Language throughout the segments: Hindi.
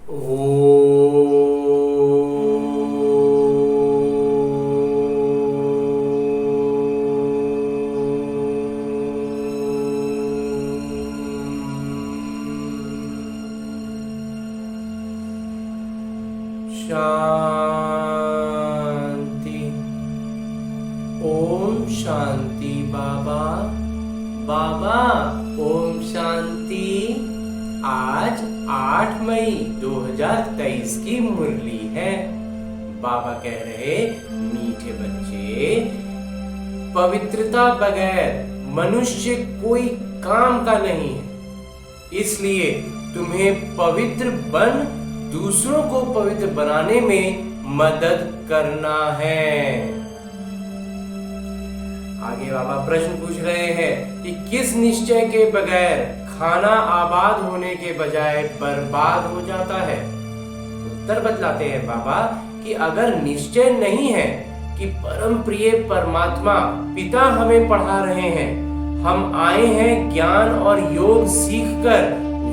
शांति। ओम शांति। बाबा बाबा ओम शांति। आज 8 मई 2023 की मुरली है। बाबा कह रहे, मीठे बच्चे, पवित्रता बगैर मनुष्य कोई काम का नहीं है, इसलिए तुम्हें पवित्र बन दूसरों को पवित्र बनाने में मदद करना है। आगे बाबा प्रश्न पूछ रहे हैं कि किस निश्चय के बगैर खाना आबाद होने के बजाय बर्बाद हो जाता है। उत्तर बतलाते हैं बाबा कि अगर निश्चय नहीं है कि परम प्रिय परमात्मा पिता हमें पढ़ा रहे हैं, हम आए हैं ज्ञान और योग सीखकर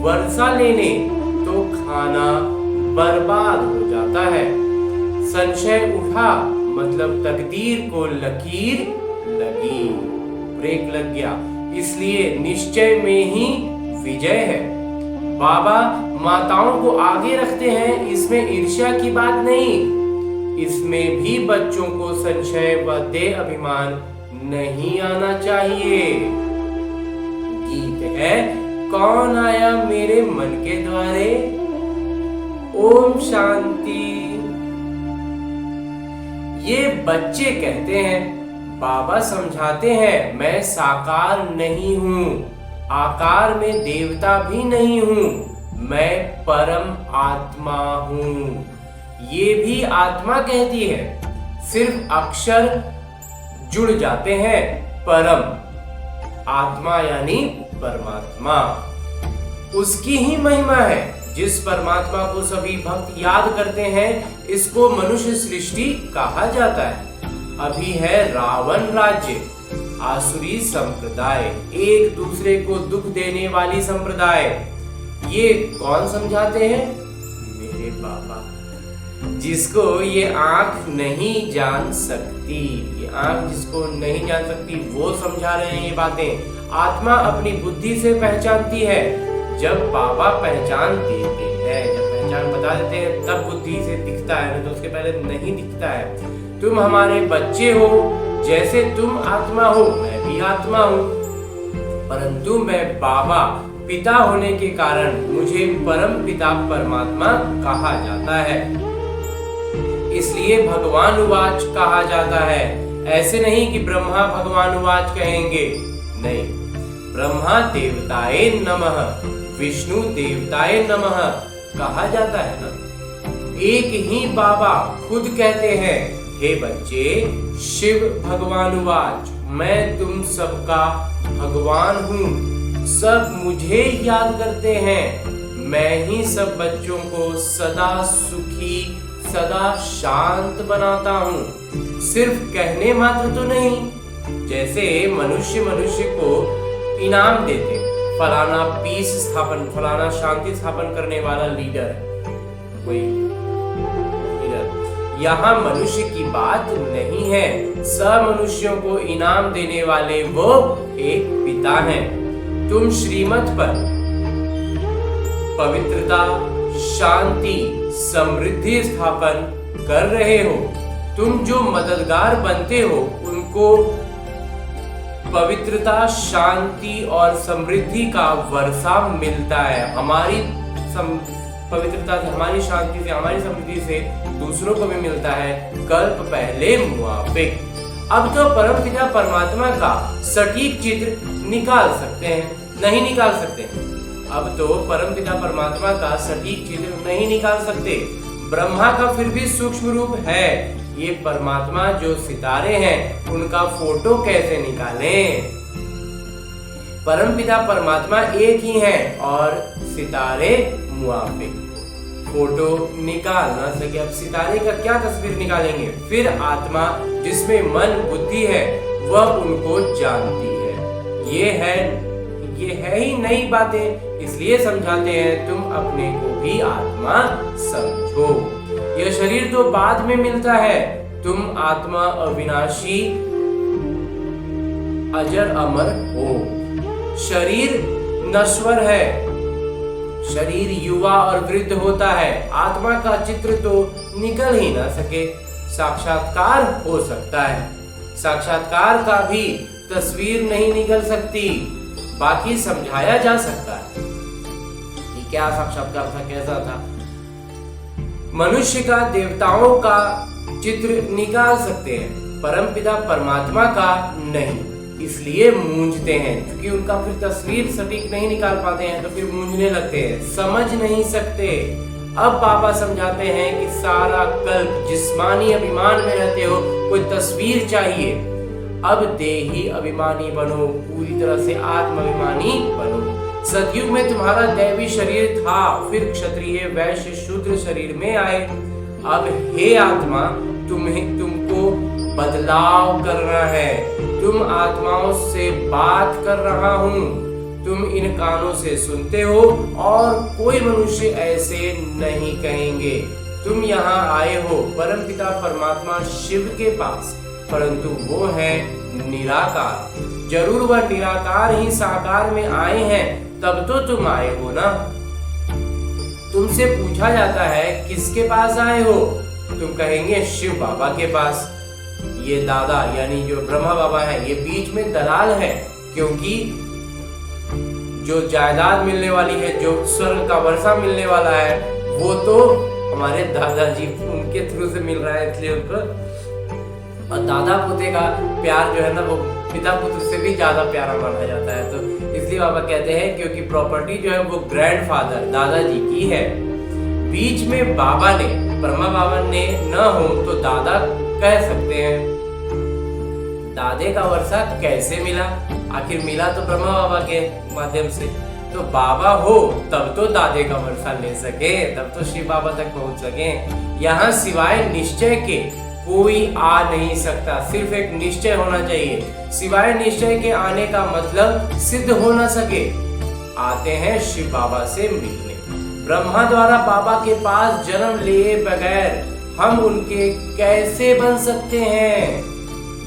वर्षा लेने, तो खाना बर्बाद हो जाता है। संशय उठा मतलब तकदीर को लकीर लगी, ब्रेक लग गया, इसलिए निश्चय में ही विजय है। बाबा माताओं को आगे रखते हैं, इसमें ईर्ष्या की बात नहीं, इसमें भी बच्चों को संशय व देह अभिमान नहीं आना चाहिए। गीत है, कौन आया मेरे मन के द्वारे। ओम शांति। ये बच्चे कहते हैं, बाबा समझाते हैं, मैं साकार नहीं हूँ, आकार में देवता भी नहीं हूँ, मैं परम आत्मा हूँ। ये भी आत्मा कहती है, सिर्फ अक्षर जुड़ जाते हैं। परम आत्मा यानी परमात्मा, उसकी ही महिमा है। जिस परमात्मा को सभी भक्त याद करते हैं, इसको मनुष्य सृष्टि कहा जाता है। अभी है रावण राज्य, आसुरी संप्रदाय, एक दूसरे को दुख देने वाली संप्रदाय। ये कौन समझाते हैं? मेरे बाबा, जिसको ये आंख नहीं जान सकती, ये आंख जिसको नहीं जान सकती, वो समझा रहे हैं ये बातें। आत्मा अपनी बुद्धि से पहचानती है। जब बाबा पहचान देते हैं, जब पहचान बता देते हैं, तब बुद्धि से दिखता है, तो उसके पहले नहीं दिखता है। तुम हमारे बच्चे हो, जैसे तुम आत्मा हो, मैं भी आत्मा हूँ, परंतु मैं बाबा पिता होने के कारण मुझे परम पिता परमात्मा कहा जाता है, इसलिए भगवान उवाच कहा जाता है। ऐसे नहीं कि ब्रह्मा भगवान उवाच कहेंगे, नहीं, ब्रह्मा देवताए नमः, विष्णु देवताए नमः कहा जाता है ना। एक ही बाबा खुद कहते हैं, हे बच्चे, शिव भगवान उवाच, मैं तुम सबका भगवान हूँ, सब मुझे याद करते हैं, मैं ही सब बच्चों को सदा सुखी सदा शांत बनाता हूँ। सिर्फ कहने मात्र तो नहीं, जैसे मनुष्य को इनाम देते, फलाना पीस स्थापन, फलाना शांति स्थापन करने वाला लीडर कोई लीडर। यहाँ मनुष्य की बात नहीं है, सब मनुष्यों को इनाम देने वाले वो एक पिता हैं। तुम श्रीमत पर पवित्रता, शांति, समृद्धि स्थापन कर रहे हो। तुम जो मददगार बनते हो, उनको पवित्रता, शांति और समृद्धि का वर्षा मिलता है। हमारी पवित्रता से, हमारी शांति से, हमारी समृद्धि से दूसरों को भी मिलता है, कल्प पहले मुआफिक। अब तो परम पिता परमात्मा का सटीक चित्र निकाल सकते हैं, नहीं निकाल सकते। अब तो परम पिता परमात्मा का सटीक चित्र नहीं निकाल सकते। ब्रह्मा का फिर भी सूक्ष्म रूप है, ये परमात्मा जो सितारे हैं, उनका फोटो कैसे निकालें? परमपिता परमात्मा एक ही है और सितारे मुआफिक, फोटो निकाल ना सके। अब सितारे का क्या तस्वीर निकालेंगे? फिर आत्मा जिसमें मन बुद्धि है, वह उनको जानती है। ये है ही नई बातें, इसलिए समझाते हैं, तुम अपने को भी भी आत्मा समझो। यह शरीर तो बाद में मिलता है, तुम आत्मा अविनाशी अजर अमर हो। शरीर नश्वर है, शरीर युवा और वृद्ध होता है, आत्मा का चित्र तो निकल ही ना सके। साक्षात्कार हो सकता है, साक्षात्कार का भी तस्वीर नहीं निकल सकती, बाकी समझाया जा सकता है कि क्या साक्षात्कार था, कैसा था। मनुष्य का देवताओं का चित्र निकाल सकते हैं, परमपिता परमात्मा का नहीं, इसलिए मूंझते हैं, क्योंकि उनका फिर तस्वीर सटीक नहीं निकाल पाते हैं तो फिर मूंझने लगते हैं, समझ नहीं सकते। अब बाबा समझाते हैं कि सारा कल्प जिस्मानी अभिमान में रहते हो, कोई तस्वीर चाहिए। अब देही अभिमानी बनो, पूरी तरह से आत्माभिमानी बनो। सतयुग में तुम्हारा दैवी शरीर था, फिर क्षत्रिय वैश्य शूद्र शरीर में आए। अब हे आत्मा, तुमको बदलाव करना है। तुम आत्माओं से बात कर रहा हूँ, तुम इन कानों से सुनते हो और कोई मनुष्य ऐसे नहीं कहेंगे। तुम यहाँ आए हो परमपिता परमात्मा शिव के पास, परंतु वो है निराकार। जरूर वह निराकार ही साकार में आए हैं, तब तो तुम आए हो ना। तुमसे पूछा जाता है किसके पास आए हो, तुम कहेंगे शिव बाबा के पास। ये दादा यानी जो ब्रह्मा बाबा है, ये बीच में दलाल है, क्योंकि जो जायदाद मिलने वाली है, जो स्वर्ग का वर्षा मिलने वाला है, वो तो हमारे दादाजी उनके थ्रू से मिल रहा है, इसलिए उनको। और दादा पोते का प्यार जो है ना, वो पिता पुत्र से भी ज्यादा प्यारा माना जाता है। तो इसलिए बाबा कहते हैं क्योंकि प्रॉपर्टी जो है वो ग्रैंडफादर दादाजी की है। बीच में बाबा ने, ब्रह्मा बाबा ने न हो तो दादा कह सकते हैं। दादे का वर्षा कैसे मिला, आखिर मिला तो ब्रह्मा बाबा के माध्यम से। तो बाबा हो तब तो दादे का वर्षा ले सके, तब तो शिव बाबा तक पहुंच सके। यहाँ सिवाय निश्चय के कोई आ नहीं सकता, सिर्फ एक निश्चय होना चाहिए। सिवाय निश्चय के आने का मतलब सिद्ध हो न सके। आते हैं शिव बाबा से मिलने। ब्रह्मा द्वारा बाबा के पास जन्म लिए बगैर हम उनके कैसे बन सकते हैं,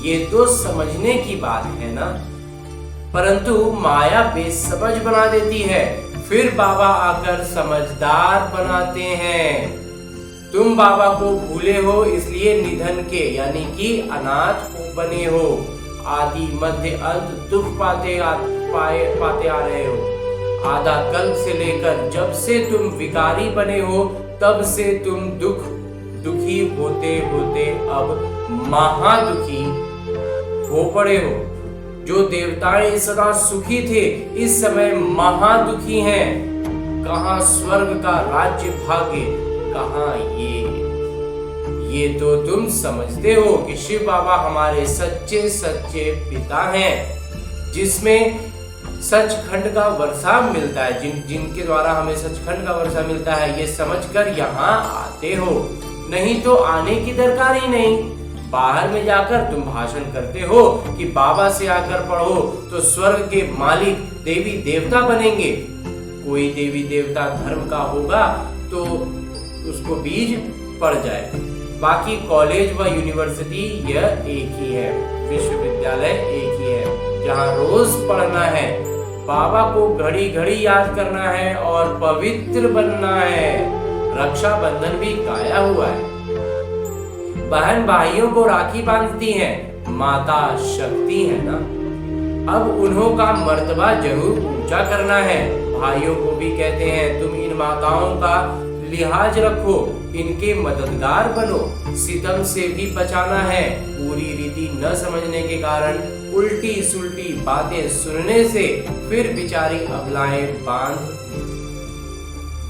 ये तो समझने की बात है ना। परंतु माया बेसमझ बना देती है, फिर बाबा आकर समझदार बनाते हैं। तुम बाबा को भूले हो, इसलिए निधन के यानी कि अनाथ को बने हो। आदि मध्य अंत दुख पाते आ रहे हो। आधा कल्प से लेकर जब से तुम विकारी बने हो, तब से तुम दुखी होते होते अब महादुखी हो पड़े हो। जो देवताएं सदा सुखी थे, इस समय महादुखी हैं। कहाँ स्वर्ग का राज्य भाग्य, कहाँ ये तो तुम समझते हो कि शिव बाबा हमारे सच्चे सच्चे पिता हैं, जिसमें सचखंड का वर्षा मिलता है, जिनके द्वारा हमें सचखंड का वर्षा मिलता है। ये समझकर यहाँ आते हो, नहीं तो आने की दरकार ही नहीं। बाहर में जाकर तुम भाषण करते हो कि बाबा से आकर पढ़ो तो स्वर्ग के मालिक देवी देवता बनेंगे। कोई देवी देवता धर्म का होगा तो उसको बीज पड़ जाए। बाकी कॉलेज व यूनिवर्सिटी यह एक ही है, विश्वविद्यालय एक ही है, जहाँ रोज पढ़ना है, बाबा को घड़ी घड़ी याद करना है और पवित्र बनना है। रक्षाबंधन भी गाया हुआ है। बहन भाइयों को राखी बांधती है, माता शक्ति है ना। अब उन्हों का मर्तबा जरूर ऊंचा करना है। भाइयों को भी कहते हैं तुम इन माताओं का लिहाज रखो, इनके मददगार बनो। सितम से भी बचाना है। पूरी रीति न समझने के कारण उल्टी सुल्टी बातें सुनने से फिर बिचारी अबलाएं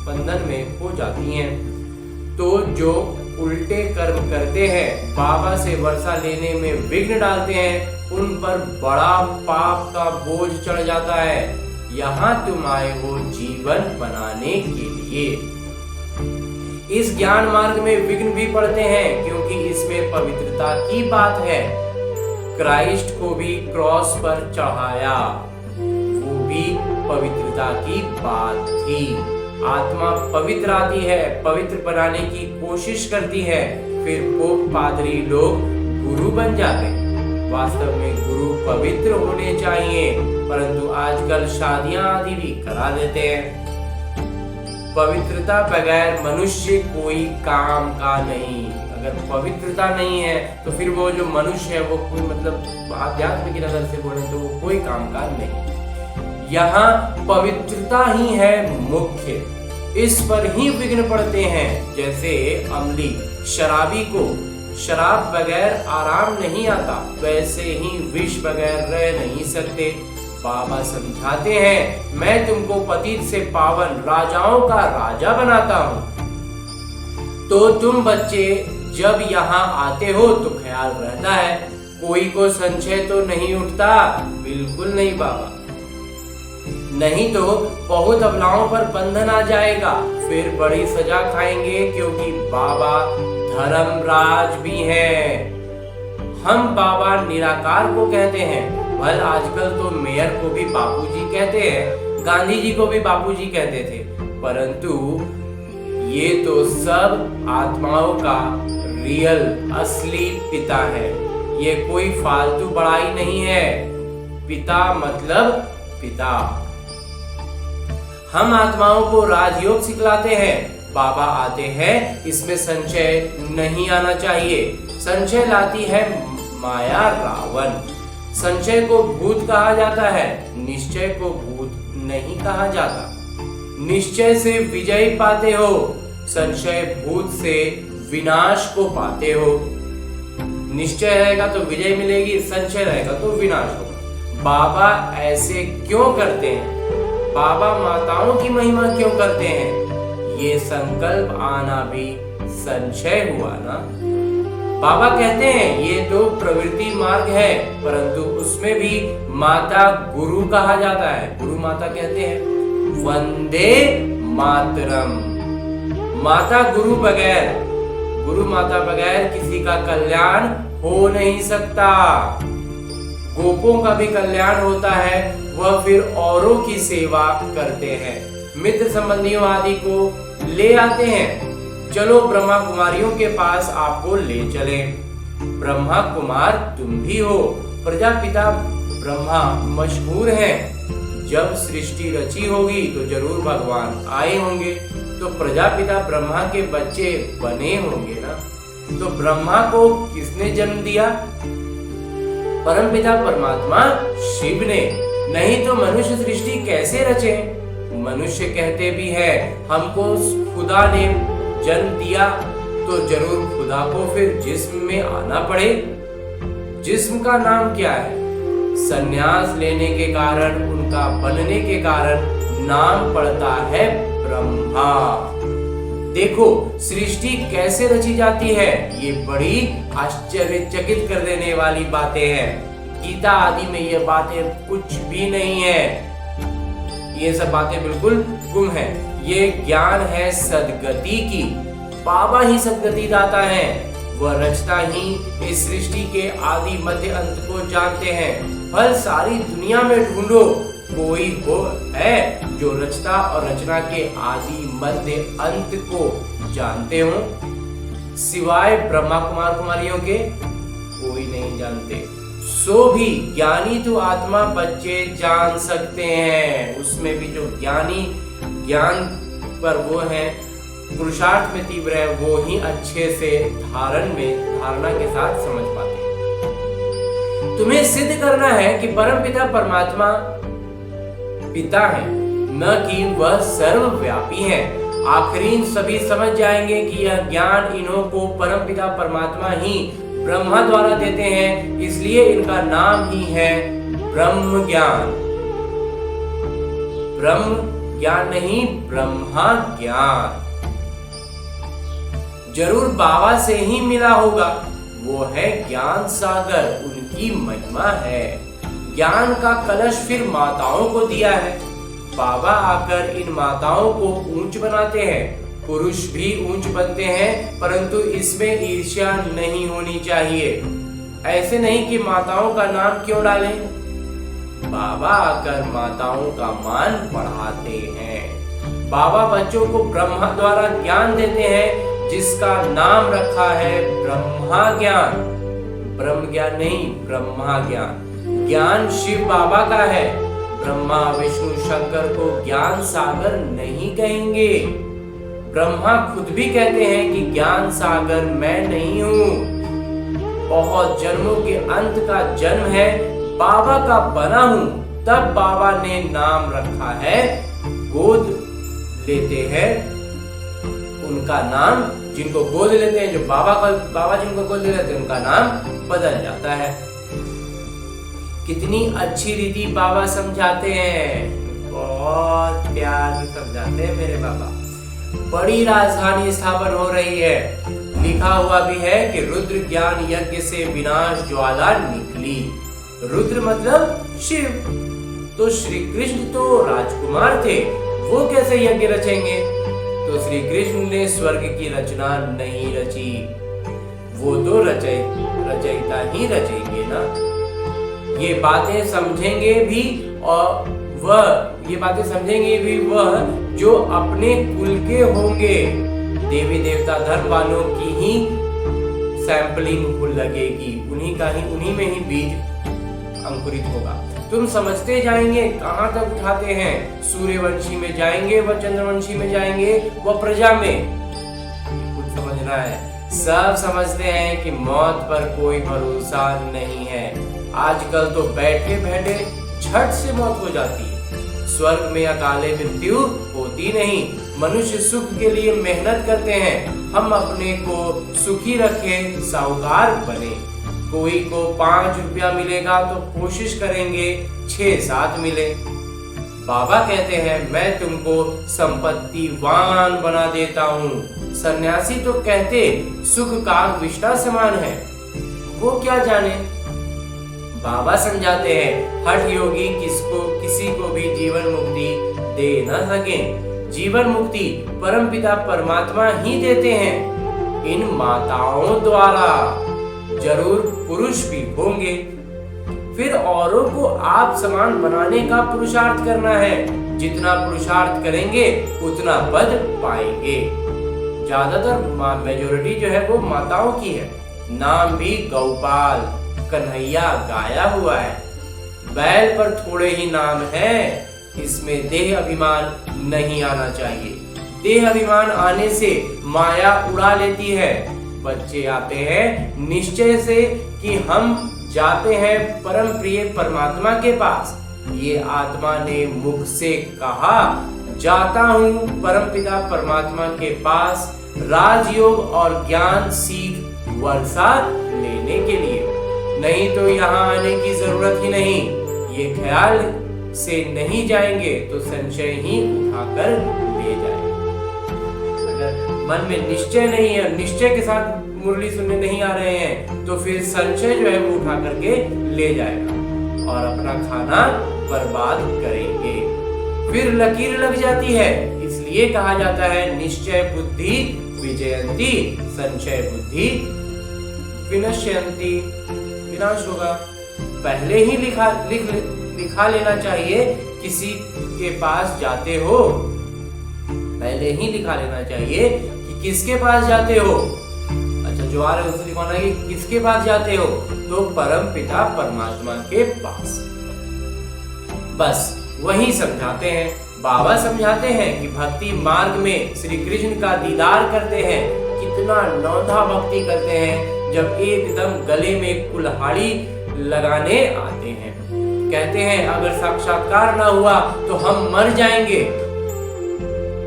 बंधन में हो जाती हैं। तो जो उल्टे कर्म करते हैं, बाबा से वर्षा लेने में विघ्न डालते हैं, उन पर बड़ा पाप का बोझ चढ़ जाता है। यहाँ तुम आए हो जीवन बनाने के लिए। इस ज्ञान मार्ग में विघ्न भी पड़ते हैं, क्योंकि इसमें पवित्रता की बात है। क्राइस्ट को भी क्रॉस पर चढ़ाया, वो भी पवित्रता की बात थी। आत्मा पवित्र आती है, पवित्र बनाने की कोशिश करती है, फिर पोप पादरी लोग गुरु बन जाते हैं। वास्तव में गुरु पवित्र होने चाहिए, परंतु आजकल शादियां आदि भी करा देते हैं। पवित्रता बगैर मनुष्य कोई काम का नहीं। अगर पवित्रता नहीं है तो फिर वो जो मनुष्य है वो कोई मतलब आध्यात्म की नजर से बोले तो वो कोई काम का नहीं। यहाँ पवित्रता ही है मुख्य, इस पर ही विघ्न पड़ते हैं। जैसे अमली शराबी को शराब बगैर आराम नहीं आता, वैसे ही विष बगैर रह नहीं सकते। बाबा समझाते हैं, मैं तुमको पतित से पावन राजाओं का राजा बनाता हूँ। तो तुम बच्चे जब यहाँ आते हो तो ख्याल रहता है, कोई को संशय तो नहीं उठता? बिल्कुल नहीं बाबा, नहीं तो बहुत अबलाओं पर बंधन आ जाएगा, फिर बड़ी सजा खाएंगे, क्योंकि बाबा धर्मराज भी हैं। हम बाबा निराकार को कहते हैं, भल आजकल तो मेयर को भी बापूजी कहते हैं, गांधी जी को भी बापूजी कहते थे, परंतु ये तो सब आत्माओं का रियल असली पिता है। ये कोई फालतू बड़ाई नहीं है। पिता मतलब पिता। हम आत्माओं को राजयोग सिखलाते हैं, बाबा आते हैं, इसमें संशय नहीं आना चाहिए। संशय लाती है माया रावण। संशय को भूत कहा जाता है, निश्चय को भूत नहीं कहा जाता। निश्चय से विजय पाते हो, संशय भूत से विनाश को पाते हो। निश्चय रहेगा तो विजय मिलेगी, संशय रहेगा तो विनाश होगा। बाबा ऐसे क्यों करते हैं? बाबा माताओं की महिमा क्यों करते हैं? ये संकल्प आना भी संशय हुआ ना। बाबा कहते हैं ये तो प्रवृत्ति मार्ग है, परंतु उसमें भी माता गुरु कहा जाता है। गुरु माता कहते हैं वंदे मातरम। माता गुरु माता बगैर किसी का कल्याण हो नहीं सकता। गोपों का भी कल्याण होता है, वह फिर औरों की सेवा करते हैं, मित्र संबंधियों आदि को ले आते हैं। चलो ब्रह्मा कुमारियों के पास आपको ले चले। ब्रह्मा कुमार तुम भी हो। प्रजापिता ब्रह्मा मशहूर हैं। जब सृष्टि रची होगी तो जरूर भगवान आए होंगे, तो प्रजापिता ब्रह्मा के बच्चे बने होंगे ना। तो ब्रह्मा को किसने जन्म दिया? परमपिता परमात्मा शिव ने। नहीं तो मनुष्य सृष्टि कैसे रचे? मनुष्य कहते भी है हमको खुदा ने जन्म दिया, तो जरूर खुदा को फिर जिस्म में आना पड़े। जिस्म का नाम क्या है? संन्यास लेने के कारण, उनका बनने के कारण नाम पड़ता है ब्रह्मा। देखो सृष्टि कैसे रची जाती है, ये बड़ी आश्चर्यचकित कर देने वाली बातें हैं। गीता आदि में ये बातें कुछ भी नहीं है। ये सब बातें बिल्कुल गुम है। ये ज्ञान है सद्गति की। बाबा ही सद्गति दाता है। वह रचता ही इस सृष्टि के आदि मध्य अंत को जानते हैं। फल सारी दुनिया में ढूंढो, कोई हो है जो रचता और रचना के आदि मध्य अंत को जानते हो? सिवाय ब्रह्मा कुमार कुमारियों के कोई नहीं जानते। सो भी ज्ञानी तो आत्मा बच्चे जान सकते हैं। उसमें भी जो ज्ञानी ज्ञान पर वो है, पुरुषार्थ में तीव्र है, वो ही अच्छे से धारणा के साथ समझ पाते हैं। तुम्हें सिद्ध करना है कि परमपिता परमात्मा पिता है, न कि वह सर्वव्यापी है। आखिरी सभी समझ जाएंगे कि यह ज्ञान इन्हों को परमपिता परमात्मा ही ब्रह्मा द्वारा देते हैं, इसलिए इनका नाम ही है ब्रह्म ज्ञान। ब्रह्म ज्ञान नहीं, ब्रह्मा ज्ञान। जरूर बाबा से ही मिला होगा। वो है ज्ञान सागर, उनकी महिमा है। ज्ञान का कलश फिर माताओं को दिया है। बाबा आकर इन माताओं को ऊंच बनाते हैं। पुरुष भी ऊंच बनते हैं, परंतु इसमें ईर्ष्या नहीं होनी चाहिए। ऐसे नहीं कि माताओं का नाम क्यों डालें। बाबा आकर माताओं का मान बढ़ाते हैं। बाबा बच्चों को ब्रह्मा द्वारा ज्ञान देते हैं, जिसका नाम रखा है ब्रह्मा ज्ञान। ब्रह्म ज्ञान नहीं, ब्रह्मा ज्ञान। ज्ञान शिव बाबा का है। ब्रह्मा विष्णु शंकर को ज्ञान सागर नहीं कहेंगे। ब्रह्मा खुद भी कहते हैं कि ज्ञान सागर मैं नहीं हूँ। बहुत जन्मों के अंत का जन्म है, बाबा का बना हूँ। तब बाबा ने नाम रखा है, गोद लेते हैं उनका नाम, जिनको गोद लेते हैं, जो बाबा जिनको गोद लेते हैं, उनका नाम बदल जाता है। कितनी अच्छी रीति बाबा समझाते हैं, बहुत प्यार से समझाते हैं मेरे बाबा। बड़ी राजधानी स्थापन हो रही है। लिखा हुआ भी है कि रुद्र ज्ञान यज्ञ से विनाश ज्वाला निकली। रुद्र मतलब शिव। तो श्री कृष्ण तो राजकुमार थे, वो कैसे यज्ञ रचेंगे? तो श्री कृष्ण ने स्वर्ग की रचना नहीं रची, वो तो रचयिता ही रचेंगे ना। ये बातें समझेंगे भी वह जो अपने कुल के होंगे। देवी देवता धर्म वालों की ही सैंपलिंग लगेगी, उन्हीं में ही बीज अंकुरित होगा। तुम समझते जाएंगे, कहां तक उठाते हैं। सूर्यवंशी में जाएंगे, वह चंद्रवंशी में जाएंगे, वह प्रजा में। कुछ समझना है। सब समझते हैं कि मौत पर कोई भरोसा नहीं है। आजकल तो बैठे बैठे झट से मौत हो जाती है। स्वर्ग में अकाले मृत्यु होती नहीं। मनुष्य सुख के लिए मेहनत करते हैं। हम अपने को सुखी रखें, साहूकार बने। कोई को 5 रुपया मिलेगा तो कोशिश करेंगे 6-7 मिले। बाबा कहते हैं, मैं तुमको संपत्तिवान बना देता हूँ। सन्यासी तो कहते सुख का विष्टा समान है, वो क्या जाने। बाबा समझाते हैं, हठ योगी किसी को भी जीवन मुक्ति दे न सके। जीवन मुक्ति परमपिता परमात्मा ही देते हैं, इन माताओं द्वारा। जरूर पुरुष भी होंगे। फिर औरों को आप समान बनाने का पुरुषार्थ करना है। जितना पुरुषार्थ करेंगे उतना पद पाएंगे। ज्यादातर मेजोरिटी जो है वो माताओं की है। नाम भी गौपाल, कन्हैया गाया हुआ है। बैल पर थोड़े ही नाम है। इसमें देह अभिमान नहीं आना चाहिए। देह अभिमान आने से माया उड़ा लेती है। बच्चे आते हैं निश्चय से कि हम जाते हैं परम प्रिय परमात्मा के पास। ये आत्मा ने मुख से कहा, जाता हूँ परमपिता परमात्मा के पास राजयोग और ज्ञान सीख वर्षा लेने के लिए। नहीं तो यहाँ आने की जरूरत ही नहीं। ये ख्याल से नहीं जाएंगे तो संशय ही उठाकर ले जाएंगे। अगर मन में निश्चय नहीं है, निश्चय के साथ मुरली सुनने नहीं आ रहे हैं, तो फिर संशय जो है वो उठा करके ले जाएगा और अपना खाना बर्बाद करेंगे। फिर लकीर लग जाती है। इसलिए कहा जाता है, निश्चय बुद्धि विजयंती, संशय बुद्धि विनश्यंती। विनाश होगा। पहले ही लिखा लेना चाहिए। किसी के पास जाते हो, पहले ही लिखा लेना चाहिए कि किसके पास जाते हो। अच्छा, जो आ रहे हैं उसे लिखवाना है कि किसके पास जाते हो, तो परम पिता परमात्मा के पास। बस वही समझाते हैं। बाबा समझाते हैं कि भक्ति मार्ग में श्री कृष्ण का दीदार करते हैं। कितना नौधा भक्ति करते हैं जब एकदम गले में कुल्हाड़ी लगाने आते हैं। कहते हैं अगर साक्षात्कार ना हुआ तो हम मर जाएंगे।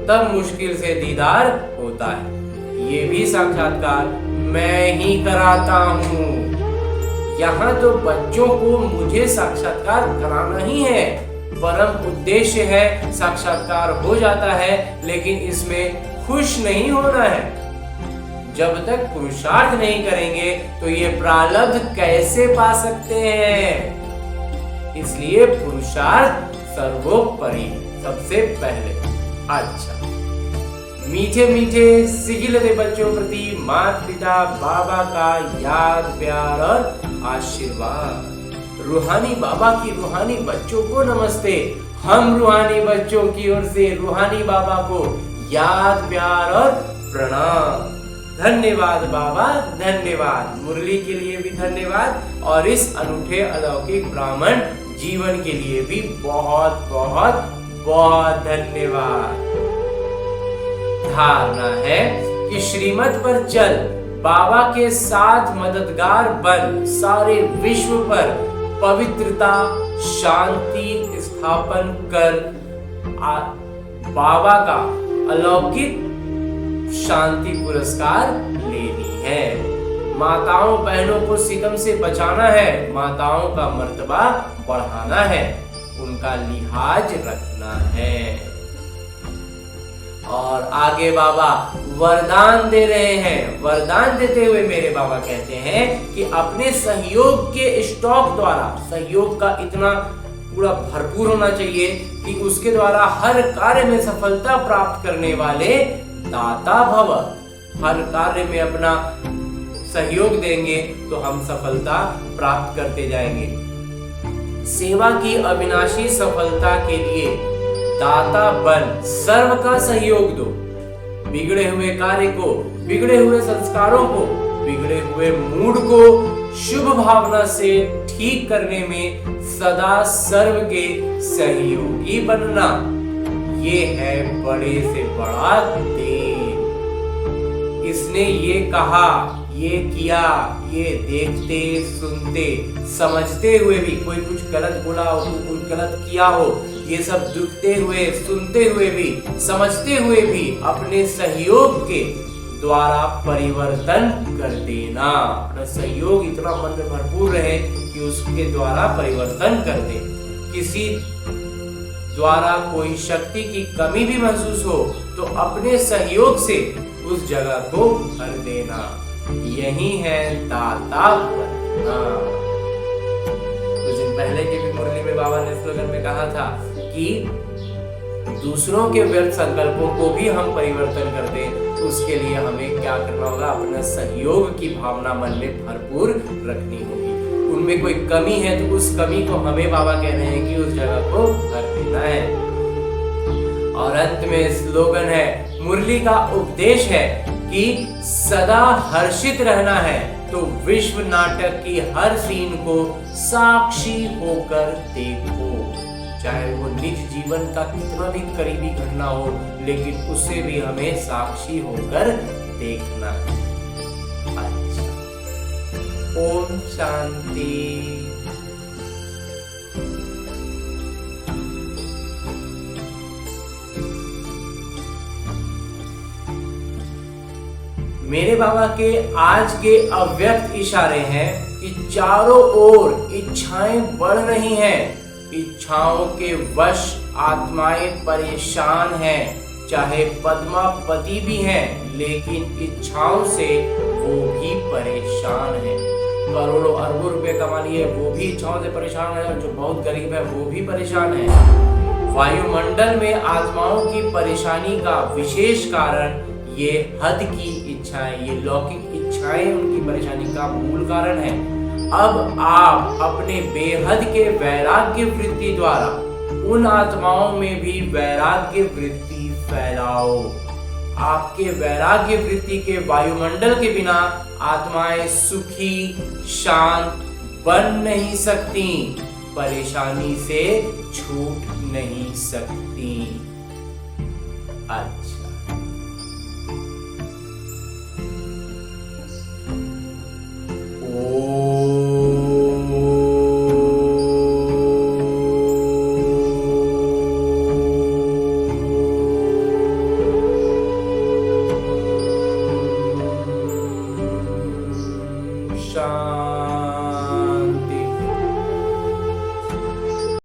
तब मुश्किल से दीदार होता है। ये भी साक्षात्कार मैं ही कराता हूँ। यहाँ तो बच्चों को मुझे साक्षात्कार कराना ही है। परम उद्देश्य है, साक्षात्कार हो जाता है, लेकिन इसमें खुश नहीं होना है। जब तक पुरुषार्थ नहीं करेंगे तो ये प्रारब्ध कैसे पा सकते हैं। इसलिए पुरुषार्थ सर्वोपरि, सबसे पहले। अच्छा, मीठे मीठे सिगिलते बच्चों प्रति माता पिता बाबा का याद प्यार और आशीर्वाद। रूहानी बाबा की रूहानी बच्चों को नमस्ते। हम रूहानी बच्चों की ओर से रूहानी बाबा को याद, प्यार और प्रणाम। धन्यवाद बाबा, धन्यवाद। मुरली के लिए भी धन्यवाद और इस अनूठे अलौकिक ब्राह्मण जीवन के लिए भी बहुत बहुत बहुत धन्यवाद। धारणा है कि श्रीमत पर चल, बाबा के साथ मददगार बन, सारे विश्व पर पवित्रता, शांति स्थापन कर, बाबा का अलौकिक शांति पुरस्कार लेनी है। माताओं बहनों को सितम से बचाना है, माताओं का मर्तबा बढ़ाना है, उनका लिहाज रखना है। और आगे बाबा वरदान दे रहे हैं। वरदान देते हुए मेरे बाबा कहते हैं कि अपने सहयोग के स्टॉक द्वारा, सहयोग का इतना पूरा भरपूर होना चाहिए कि उसके द्वारा हर कार्य में सफलता प्राप्त करने वाले दाता भव। हर कार्य में अपना सहयोग देंगे तो हम सफलता प्राप्त करते जाएंगे। सेवा की अविनाशी सफलता के लिए दाता बन, सर्व का सहयोग दो। बिगड़े हुए कार्य को, बिगड़े हुए संस्कारों को, बिगड़े हुए मूड को शुभ भावना से ठीक करने में सदा सर्व के सहयोगी बनना, ये है बड़े से बड़ा देन। इसने ये कहा, ये किया, ये देखते सुनते समझते हुए भी, कोई कुछ गलत बोला हो, कोई कुछ गलत किया हो, ये सब दुखते हुए, सुनते हुए भी, समझते हुए भी अपने सहयोग के द्वारा परिवर्तन कर देना। अपना सहयोग इतना मन में भरपूर रहे कि उसके द्वारा परिवर्तन कर दे। किसी द्वारा कोई शक्ति की कमी भी महसूस हो तो अपने सहयोग से उस जगह को भर देना, यही है दाता बनना। कुछ दिन पहले की भी मुरली में बाबा ने स्लोगन में कहा था कि दूसरों के व्यर्थ संकल्पों को भी हम परिवर्तन कर दें, तो उसके लिए हमें क्या करना होगा, अपना सहयोग की भावना मन में भरपूर रखनी होगी। उनमें कोई कमी है तो उस कमी को हमें बाबा कह रहे हैं कि उस जगह को भर देना है। और अंत में स्लोगन है, मुरली का उपदेश है कि सदा हर्षित रहना है, तो विश्व नाटक की हर सीन को साक्षी होकर देखो। चाहे वो निज जीवन का कितना भी करीबी घटना हो, लेकिन उसे भी हमें साक्षी होकर देखना है। अच्छा, ओम शांति। मेरे बाबा के आज के अव्यक्त इशारे हैं कि चारों ओर इच्छाएं बढ़ रही हैं, इच्छाओं के वश आत्माएं परेशान हैं। चाहे पद्मापति भी हैं, लेकिन इच्छाओं से वो भी परेशान हैं। करोड़ों अरबों रुपए कमा लिए, वो भी इच्छाओं से परेशान है। जो बहुत गरीब है वो भी परेशान है। वायुमंडल में आत्माओं की परेशानी का विशेष कारण ये हद की इच्छाएं, ये लौकिक इच्छाएं उनकी परेशानी का मूल कारण है। अब आप अपने बेहद के वैराग्य वृत्ति द्वारा उन आत्माओं में भी वैराग्य वृत्ति फैलाओ। आपके वैराग्य वृत्ति के वायुमंडल के बिना आत्माएं सुखी शांत बन नहीं सकती, परेशानी से छूट नहीं सकती। अच्छा, शांति।